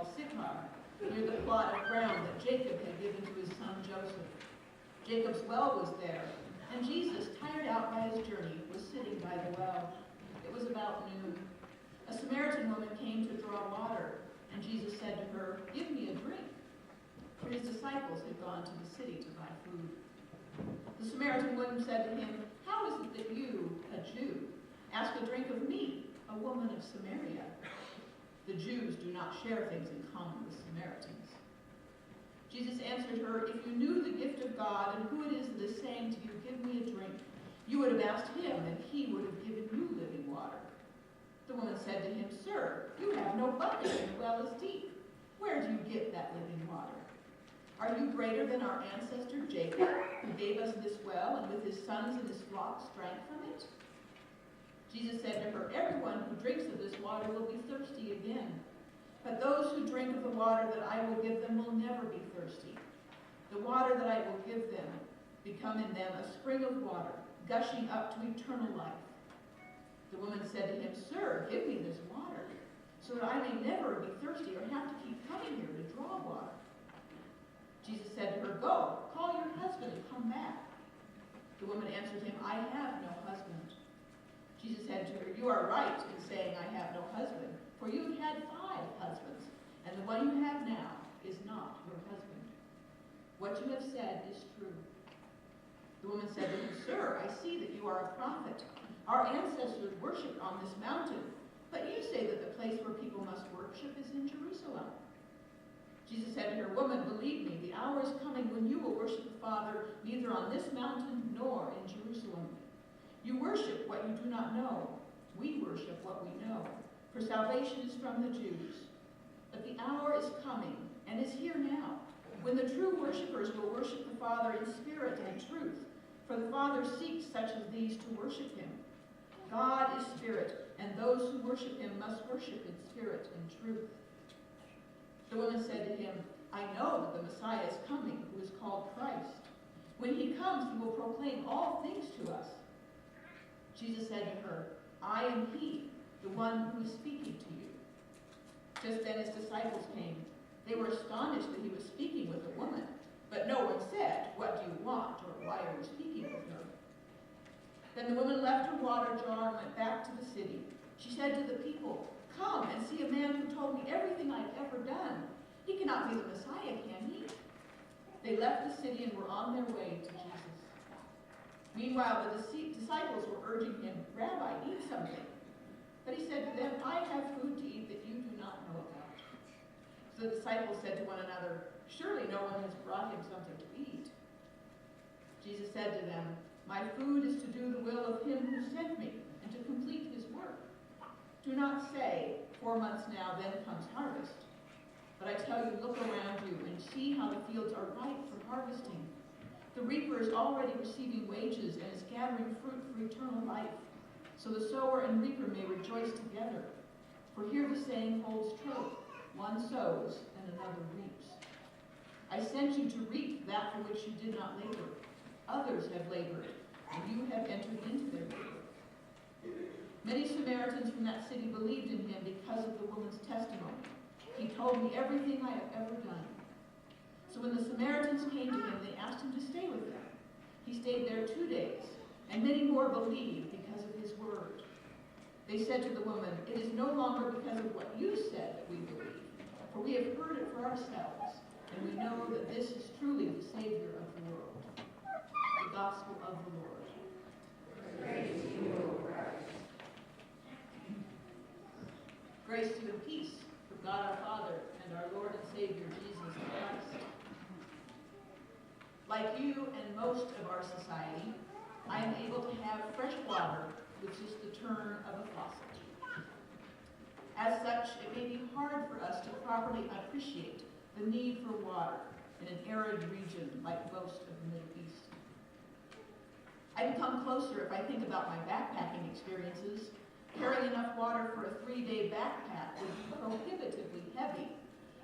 called Sychar, near the plot of ground that Jacob had given to his son Joseph. Jacob's well was there, and Jesus, tired out by his journey, was sitting by the well. It was about noon. A Samaritan woman came to draw water, and Jesus said to her, "Give me a drink," for his disciples had gone to the city to buy food. The Samaritan woman said to him, "How is it that you, a Jew, ask a drink of me, a woman of Samaria?" The Jews do not share things in common with Samaritans. Jesus answered her, "If you knew the gift of God and who it is that is saying to you, 'Give me a drink,' you would have asked him, and he would have given you living water." The woman said to him, "Sir, you have no bucket, and the well is deep. Where do you get that living water? Are you greater than our ancestor Jacob, who gave us this well, and with his sons and his flocks drank from it?" Jesus said to her, "Everyone who drinks of this water will be thirsty again. But those who drink of the water that I will give them will never be thirsty. The water that I will give them become in them a spring of water, gushing up to eternal life." The woman said to him, "Sir, give me this water, so that I may never be thirsty or have to keep coming here to draw water." Jesus said to her, "Go, call your husband and come back." The woman answered him, "I have no husband." Jesus said to her, "You are right in saying, 'I have no husband,' for you have had 5 husbands, and the one you have now is not your husband. What you have said is true." The woman said to him, "Sir, I see that you are a prophet. Our ancestors worshipped on this mountain, but you say that the place where people must worship is in Jerusalem." Jesus said to her, "Woman, believe me, the hour is coming when you will worship the Father neither on this mountain nor in Jerusalem. You worship what you do not know. We worship what we know, for salvation is from the Jews. But the hour is coming, and is here now, when the true worshipers will worship the Father in spirit and truth, for the Father seeks such as these to worship him. God is spirit, and those who worship him must worship in spirit and truth." The woman said to him, "I know that the Messiah is coming, who is called Christ. When he comes, he will proclaim all things to us." Jesus said to her, "I am he, the one who is speaking to you." Just then his disciples came. They were astonished that he was speaking with a woman, but no one said, "What do you want?" or "Why are you speaking with her?" Then the woman left her water jar and went back to the city. She said to the people, "Come and see a man who told me everything I've ever done. He cannot be the Messiah, can he?" They left the city and were on their way to Jesus. Meanwhile, the disciples were urging him, "Rabbi, eat something." But he said to them, "I have food to eat that you do not know about." So the disciples said to one another, "Surely no one has brought him something to eat." Jesus said to them, "My food is to do the will of him who sent me and to complete his work. Do not say, 4 months now, then comes harvest. But I tell you, look around you and see how the fields are ripe for harvesting. The reaper is already receiving wages and is gathering fruit for eternal life, so the sower and reaper may rejoice together. For here the saying holds true, one sows and another reaps. I sent you to reap that for which you did not labor. Others have labored, and you have entered into their labor." Many Samaritans from that city believed in him because of the woman's testimony. "He told me everything I have ever done." So when the Samaritans came to him, they asked him to stay with them. He stayed there 2 days, and many more believed because of his word. They said to the woman, "It is no longer because of what you said that we believe, for we have heard it for ourselves, and we know that this is truly the Savior of the world." The Gospel of the Lord. Praise to you, O Christ. Grace to you and peace from God our Father and our Lord and Savior, Jesus Christ. Like you and most of our society, I am able to have fresh water with just the turn of a faucet. As such, it may be hard for us to properly appreciate the need for water in an arid region like most of the Middle East. I become closer if I think about my backpacking experiences. Carrying enough water for a 3-day backpack would be prohibitively heavy.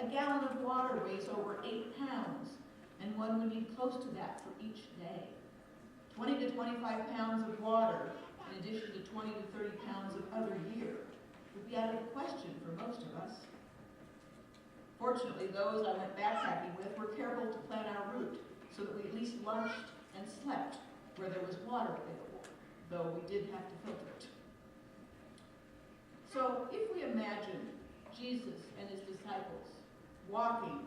A gallon of water weighs over 8 pounds, and one would need close to that for each day. 20 to 25 pounds of water, in addition to 20 to 30 pounds of other gear, would be out of the question for most of us. Fortunately, those I went backpacking with were careful to plan our route so that we at least lunched and slept where there was water available, though we did have to filter it. So if we imagine Jesus and his disciples walking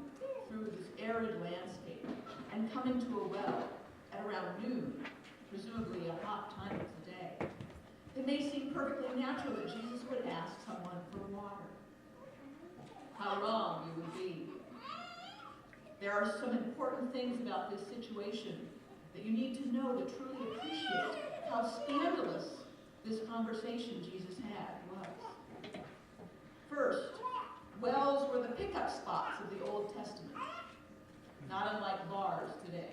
through this arid landscape and coming to a well at around noon, presumably a hot time of the day, it may seem perfectly natural that Jesus would ask someone for water. How wrong you would be. There are some important things about this situation that you need to know to truly appreciate how scandalous this conversation Jesus had was. First, wells were the pickup spots of the Old Testament, not unlike bars today.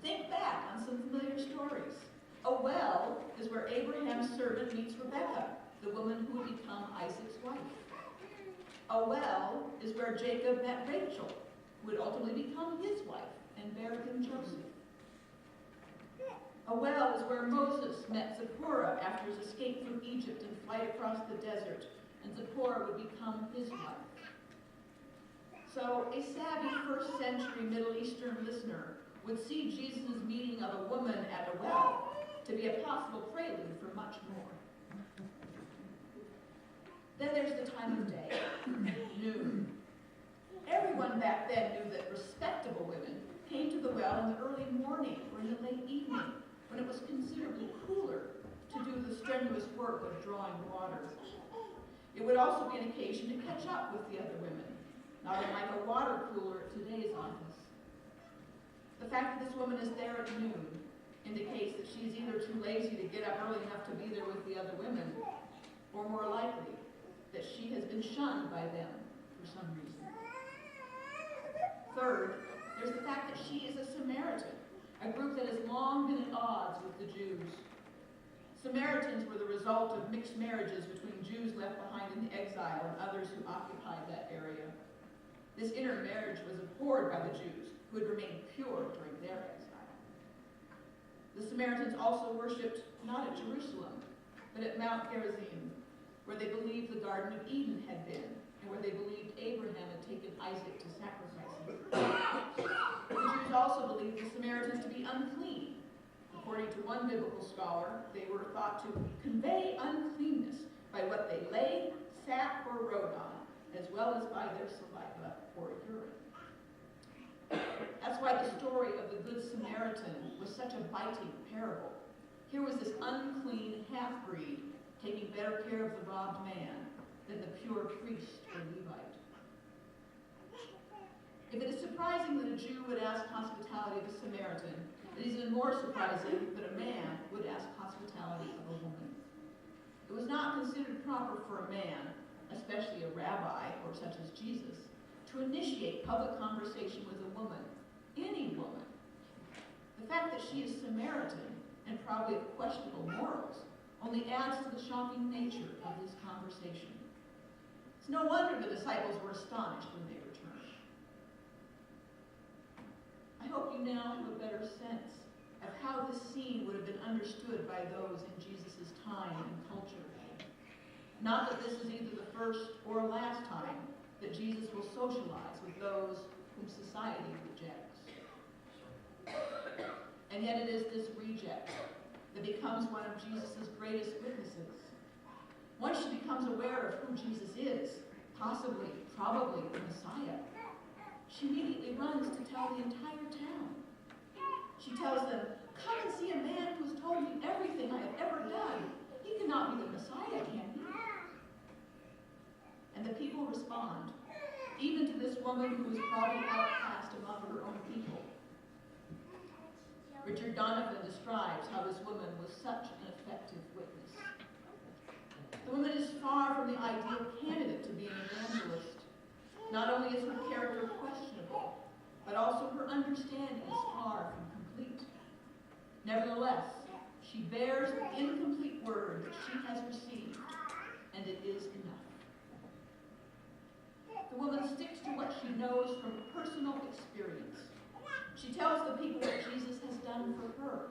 Think back on some familiar stories. A well is where Abraham's servant meets Rebecca, the woman who would become Isaac's wife. A well is where Jacob met Rachel, who would ultimately become his wife and bear him Joseph. A well is where Moses met Zipporah after his escape from Egypt and flight across the desert, and Zipporah would become his wife. So a savvy first century Middle Eastern listener would see Jesus' meeting of a woman at a well to be a possible prelude for much more. Then there's the time of day, noon. Everyone back then knew that respectable women came to the well in the early morning or in the late evening, when it was considerably cooler to do the strenuous work of drawing water. It would also be an occasion to catch up with the other women, not unlike a water cooler at today's office. The fact that this woman is there at noon indicates that she is either too lazy to get up early enough to be there with the other women, or more likely, that she has been shunned by them for some reason. Third, there's the fact that she is a Samaritan, a group that has long been at odds with the Jews. Samaritans were the result of mixed marriages between Jews left behind in exile and others who occupied that area. This intermarriage was abhorred by the Jews, who had remained pure during their exile. The Samaritans also worshipped not at Jerusalem, but at Mount Gerizim, where they believed the Garden of Eden had been, and where they believed Abraham had taken Isaac to sacrifice him. The Jews also believed the Samaritans to be unclean. According to one biblical scholar, they were thought to convey uncleanness by what they lay, sat, or rode on, as well as by their saliva or urine. That's why the story of the Good Samaritan was such a biting parable. Here was this unclean half-breed taking better care of the robbed man than the pure priest or Levite. If it is surprising that a Jew would ask hospitality of a Samaritan, it is even more surprising that a man would ask hospitality of a woman. It was not considered proper for a man, especially a rabbi or such as Jesus, to initiate public conversation with a woman, any woman. The fact that she is Samaritan and probably of questionable morals only adds to the shocking nature of this conversation. It's no wonder the disciples were astonished when they returned. I hope you now have a better sense of how this scene would have been understood by those in Jesus' time and culture. Not that this is either the first or last time that Jesus will socialize with those whom society rejects. And yet it is this reject that becomes one of Jesus' greatest witnesses. Once she becomes aware of who Jesus is, possibly, probably the Messiah, she immediately runs to tell the entire town. She tells them, "Come and see a man who has told me everything I have ever done. He cannot be the Messiah, can he?" And the people respond, even to this woman who was probably outcast among her own people. Richard Donovan describes how this woman was such an effective witness. The woman is far from the ideal candidate to be an evangelist. Not only is her character questionable, but also her understanding is far from complete. Nevertheless, she bears the incomplete word that she has received, and it is enough. The woman sticks to what she knows from personal experience. She tells the people what Jesus has done for her.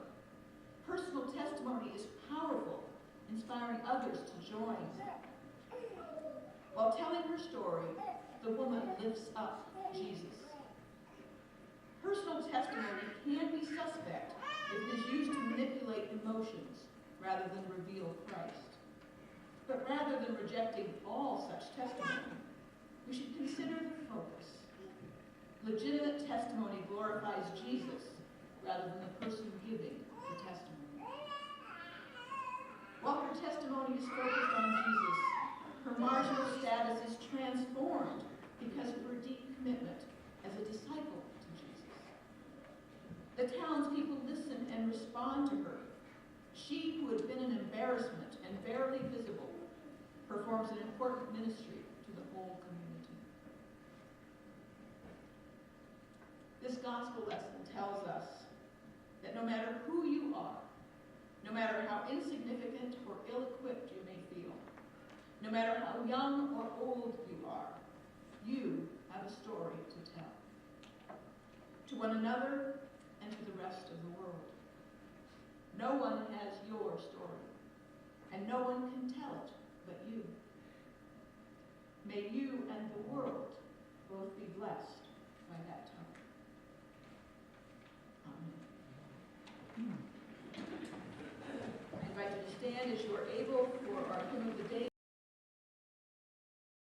Personal testimony is powerful, inspiring others to join. While telling her story, the woman lifts up Jesus. Personal testimony can be suspect if it is used to manipulate emotions rather than reveal Christ. But rather than rejecting all such testimony, we should consider the focus. Legitimate testimony glorifies Jesus rather than the person giving the testimony. While her testimony is focused on Jesus, her marginal status is transformed because of her deep commitment as a disciple to Jesus. The townspeople listen and respond to her. She, who had been an embarrassment and barely visible, performs an important ministry to the whole community. This gospel lesson tells us that no matter who you are, no matter how insignificant or ill-equipped you may feel, no matter how young or old you are, you have a story to tell. To one another and to the rest of the world. No one has your story, and no one can tell it but you. May you and the world both be blessed by that